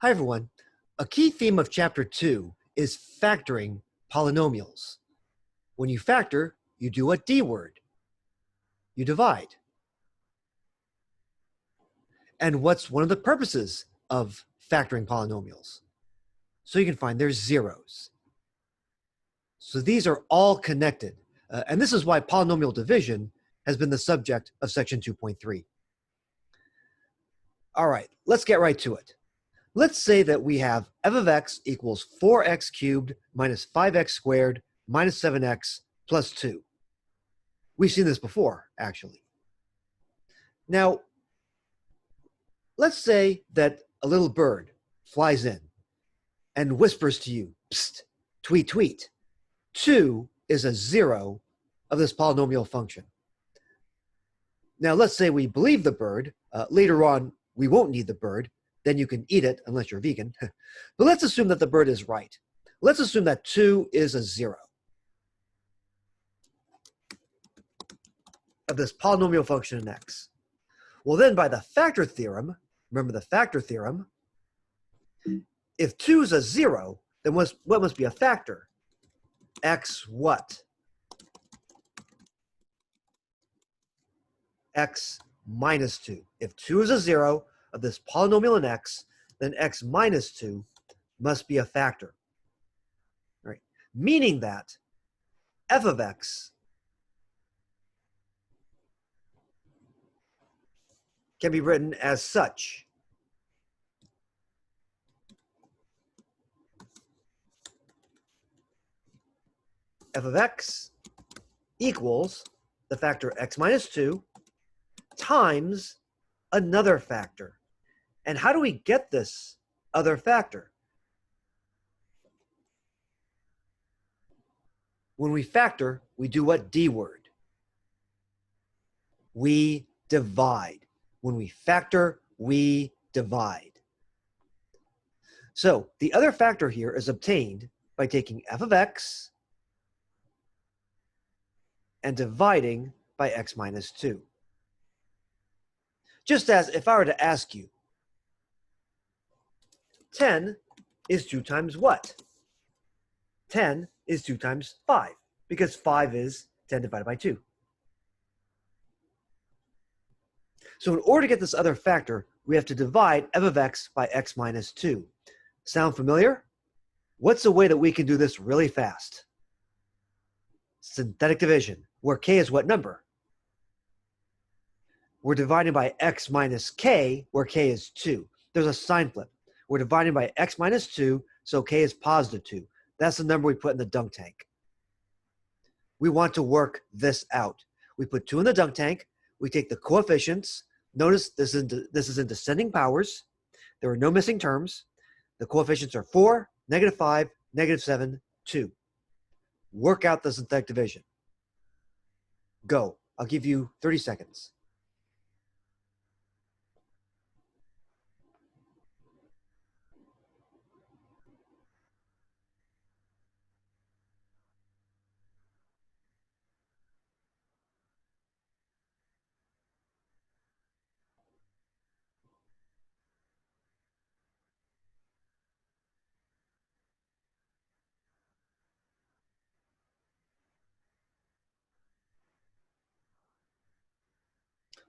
Hi, everyone. A key theme of Chapter 2 is factoring polynomials. When you factor, you do a D word. You divide. And what's one of the purposes of factoring polynomials? So you can find their zeros. So these are all connected. And this is why polynomial division has been the subject of Section 2.3. All right, let's get right to it. Let's say that we have f of x equals 4x cubed minus 5x squared minus 7x plus 2. We've seen this before, actually. Now, let's say that a little bird flies in and whispers to you, psst, tweet, tweet. 2 is a zero of this polynomial function. Now, let's say we believe the bird. Later on, we won't need the bird. Then you can eat it unless you're vegan. But let's assume that the bird is right. Let's assume that 2 is a zero of this polynomial function in x. Well, then by the factor theorem, remember the factor theorem, if 2 is a zero, then what must be a factor? X what? X minus 2. If 2 is a zero of this polynomial in x, then x minus 2 must be a factor. Right? Meaning that f of x can be written as such. F of x equals the factor x minus 2 times another factor. And how do we get this other factor? When we factor, we do what D word? We divide. When we factor, we divide. So the other factor here is obtained by taking f of x and dividing by x minus 2. Just as if I were to ask you, 10 is 2 times what? 10 is 2 times 5, because 5 is 10 divided by 2. So in order to get this other factor, we have to divide f of x by x minus 2. Sound familiar? What's a way that we can do this really fast? Synthetic division, where k is what number? We're dividing by x minus k, where k is 2. There's a sign flip. We're dividing by x minus 2, so k is positive 2. That's the number we put in the dunk tank. We want to work this out. We put 2 in the dunk tank. We take the coefficients. Notice this is in descending powers. There are no missing terms. The coefficients are 4, negative 5, negative 7, 2. Work out the synthetic division. Go. I'll give you 30 seconds.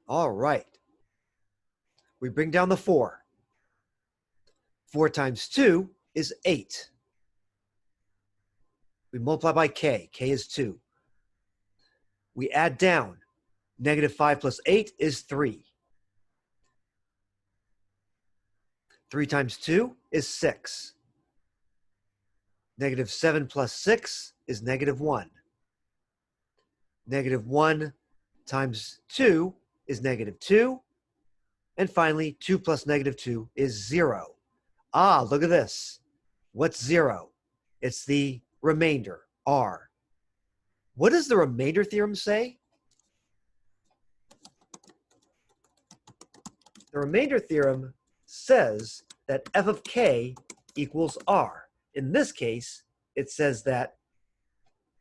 All right. We bring down the 4. 4 times 2 is 8. We multiply by k. K is 2. We add down. Negative 5 plus 8 is 3. 3 times 2 is 6. Negative 7 plus 6 is negative 1. Negative 1 times 2 is negative 2. And finally, 2 plus negative 2 is 0. Ah, look at this. What's 0? It's the remainder, r. What does the remainder theorem say? The remainder theorem says that f of k equals r. In this case, it says that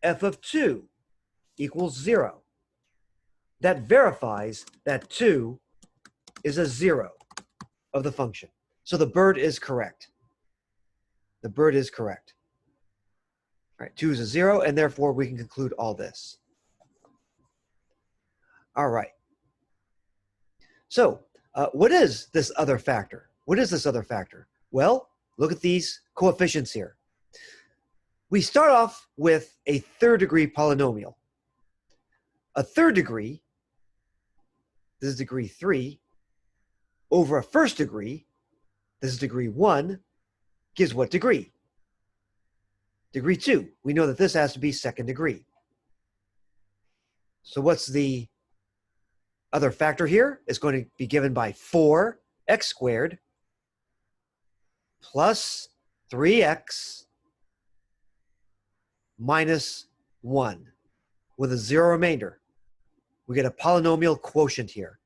f of 2 equals 0. That verifies that 2 is a zero of the function. So the bird is correct. The bird is correct. All right, 2 is a 0, and therefore we can conclude all this. All right. So what is this other factor? What is this other factor? Well, look at these coefficients here. We start off with a third-degree polynomial. A third degree, this is degree 3, over a first degree, this is degree 1, gives what degree? Degree 2. We know that this has to be second degree. So what's the other factor here? It's going to be given by 4x squared plus 3x minus 1 with a 0 remainder. We get a polynomial quotient here.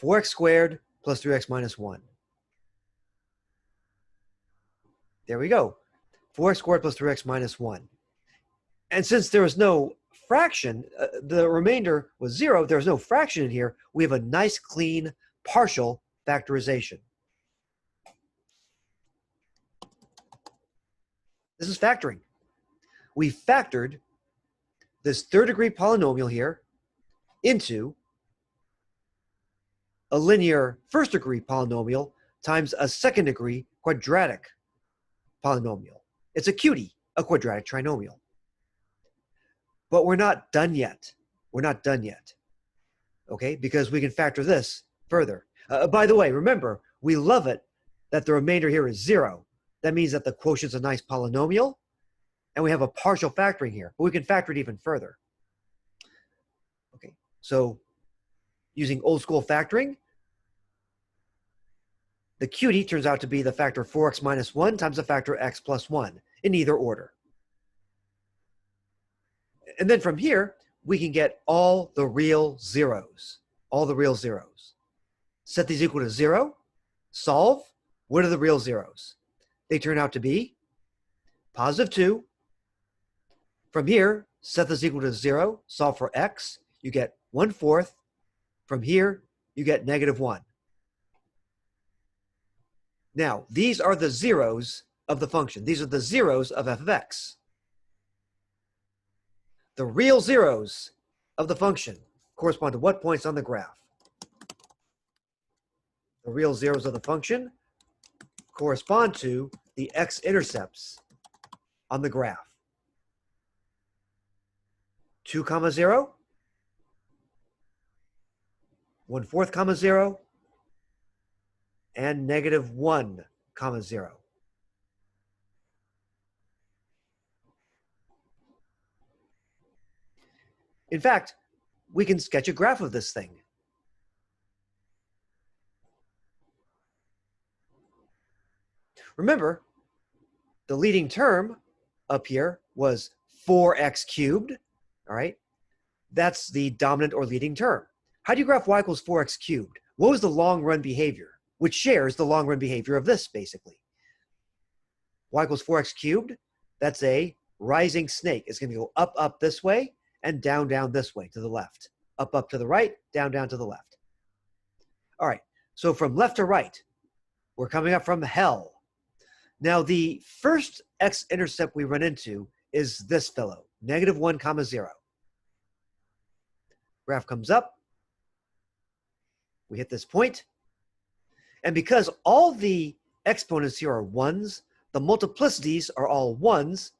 4x squared plus 3x minus 1. There we go. 4x squared plus 3x minus 1. And since there was no fraction, the remainder was 0, there's no fraction in here, we have a nice clean partial factorization. This is factoring. We factored this third degree polynomial here into a linear first degree polynomial times a second degree quadratic polynomial. It's a cutie, a quadratic trinomial. But we're not done yet. We're not done yet, okay? Because we can factor this further. By the way, remember, we love it that the remainder here is 0. That means that the quotient's a nice polynomial, and we have a partial factoring here. But we can factor it even further. Okay, so using old school factoring, the cutie turns out to be the factor 4x minus 1 times the factor x plus 1 in either order. And then from here, we can get all the real zeros. All the real zeros. Set these equal to 0. Solve. What are the real zeros? They turn out to be positive 2. From here, set this equal to 0. Solve for x. You get 1/4. From here, you get negative 1. Now, these are the zeros of the function. These are the zeros of f of x. The real zeros of the function correspond to what points on the graph? The real zeros of the function correspond to the x-intercepts on the graph. 2, 0, 1/4, 0, and negative 1, 0. In fact, we can sketch a graph of this thing. Remember, the leading term up here was 4x cubed, all right? That's the dominant or leading term. How do you graph y equals 4x cubed? What was the long run behavior, which shares the long run behavior of this, basically? Y equals 4x cubed, that's a rising snake. It's going to go up, up this way, and down, down this way to the left. Up, up to the right, down, down to the left. All right, so from left to right, we're coming up from hell. Now, the first x-intercept we run into is this fellow, negative 1, 0. Graph comes up. We hit this point. And because all the exponents here are 1s, the multiplicities are all 1s,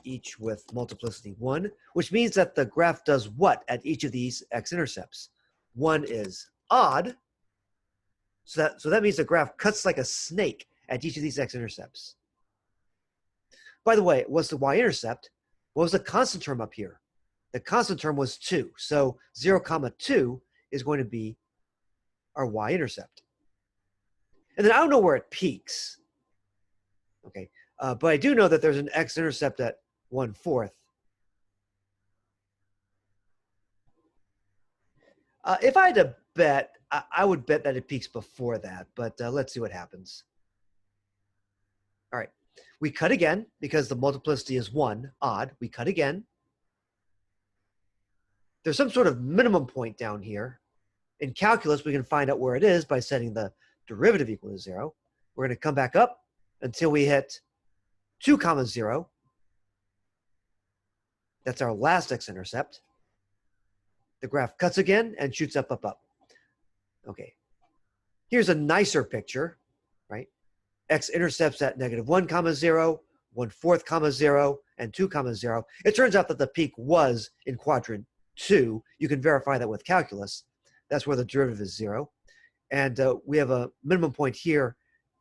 each with multiplicity 1, which means that the graph does what at each of these x-intercepts? 1 is odd, so that means the graph cuts like a snake at each of these x-intercepts. By the way, what's the y-intercept? What was the constant term up here? The constant term was 2, so 0, 2 is going to be our y-intercept. And then I don't know where it peaks, okay, but I do know that there's an x-intercept at 1/4. If I had to bet, I would bet that it peaks before that, but let's see what happens. All right, we cut again because the multiplicity is 1, odd. We cut again. There's some sort of minimum point down here, In calculus, we can find out where it is by setting the derivative equal to 0. We're going to come back up until we hit 2 comma 0. That's our last x-intercept. The graph cuts again and shoots up, up, up. Okay. Here's a nicer picture, right? X-intercepts at -1 comma 0, 1/4 comma 0, and 2 comma 0. It turns out that the peak was in quadrant 2. You can verify that with calculus. That's where the derivative is 0. And we have a minimum point here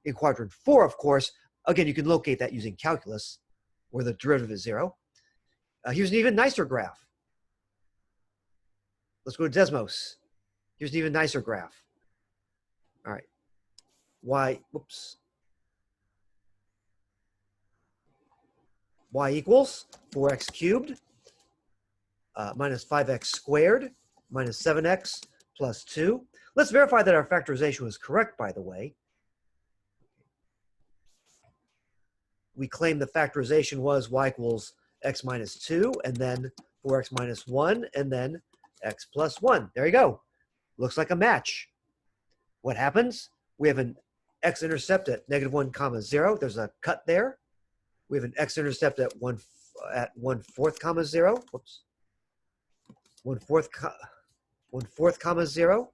in quadrant 4, of course. Again, you can locate that using calculus, where the derivative is 0. Here's an even nicer graph. Let's go to Desmos. Here's an even nicer graph. All right. Y equals 4x cubed minus 5x squared minus 7x plus 2. Let's verify that our factorization was correct, by the way. We claim the factorization was y equals x minus 2, and then 4x minus 1, and then x plus 1. There you go. Looks like a match. What happens? We have an x-intercept at -1 comma 0. There's a cut there. We have an x-intercept at 1/4 comma 0. Whoops. 1/4 comma 0.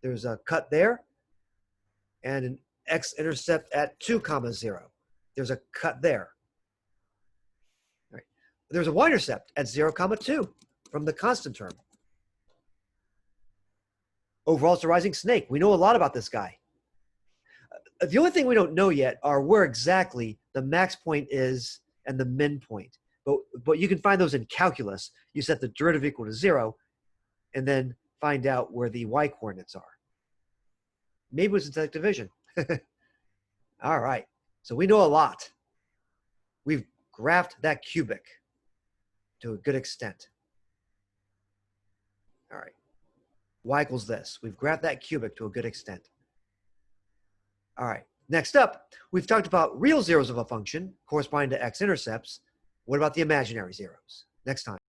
There's a cut there. And an x-intercept at 2 comma 0. There's a cut there. All right. There's a y-intercept at 0 comma 2 from the constant term. Overall, it's a rising snake. We know a lot about this guy. The only thing we don't know yet are where exactly the max point is and the min point. But you can find those in calculus. You set the derivative equal to 0 and then find out where the y coordinates are. Maybe it's synthetic division. All right. So we know a lot. We've graphed that cubic to a good extent. All right. Y equals this. We've graphed that cubic to a good extent. All right. Next up, we've talked about real zeros of a function corresponding to x-intercepts. What about the imaginary zeros? Next time.